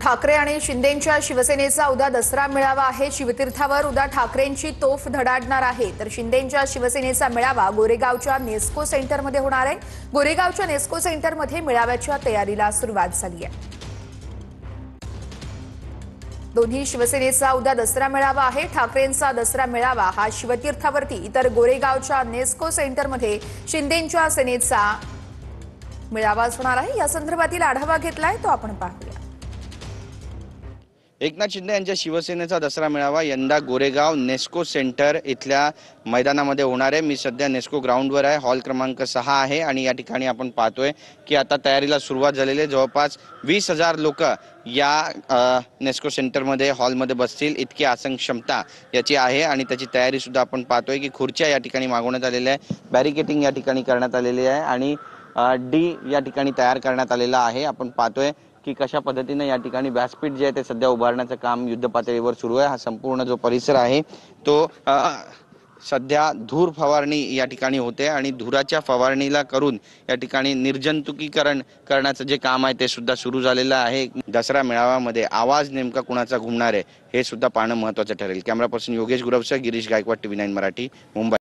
ठाकरे आणि शिंदेंच्या शिवसेनेचा उद्या दसरा मेळावा आहे। शिवतीर्थावर उद्या ठाकरेंची तोफ धडाडणार आहे, तर शिंदेंच्या शिवसेनेचा मेळावा गोरेगावच्या नेस्को सेंटरमध्ये होणार आहे। गोरेगावच्या नेस्को सेंटरमध्ये मेळाव्याच्या तयारीला सुरुवात झाली आहे। दोन्ही शिवसेनेचा उद्या दसरा मेळावा आहे। ठाकरेंचा दसरा मेळावा हा शिवतीर्थावरती, तर गोरेगावच्या नेस्को सेंटरमध्ये शिंदेंच्या सेनेचा मेळावा होणार आहे। या संदर्भातील आढावा घेतलाय तो आपण पाहूया। एकनाथ शिंदे यांच्या शिवसेनेचा दसरा मेळावा यंदा गोरेगाव नेस्को सेंटर इथल्या मैदानामध्ये होणार आहे। मी सध्या नेस्को ग्राउंडवर आहे, हॉल क्रमांक 6 आहे आणि या ठिकाणी आपण पाहतोय की आता तयारीला सुरुवात झालेली आहे। जवळपास 20,000 लोक या नेस्को सेंटरमध्ये हॉलमध्ये बसतील इतकी आसन क्षमता याची आहे आणि त्याची तयारी सुद्धा आपण पाहतोय की खुर्च्या या ठिकाणी मागवण्यात आलेल्या आहे, बॅरिकेटिंग या ठिकाणी करण्यात आलेली आहे आणि डी या ठिकाणी तयार करण्यात आलेला आहे। आपण पाहतोय की कशा पद्धतीने या ठिकाणी व्यासपीठ जे आहे ते सध्या उभारण्याचं काम युद्ध पातळीवर सुरू आहे। हा संपूर्ण जो परिसर आहे तो सध्या धूर फवारणी या ठिकाणी होते आणि धुराच्या फवारणीला करून या ठिकाणी निर्जंतुकीकरण करण्याचं जे काम आहे ते सुद्धा सुरू झालेलं आहे। दसरा मेळाव्यामध्ये आवाज नेमका कुणाचा घुमणार आहे हे सुद्धा पाहणं महत्त्वाचं ठरेल। कॅमेरा पर्सन योगेश गुरवसह गिरीश गायकवाड, TV9 मराठी, मुंबई।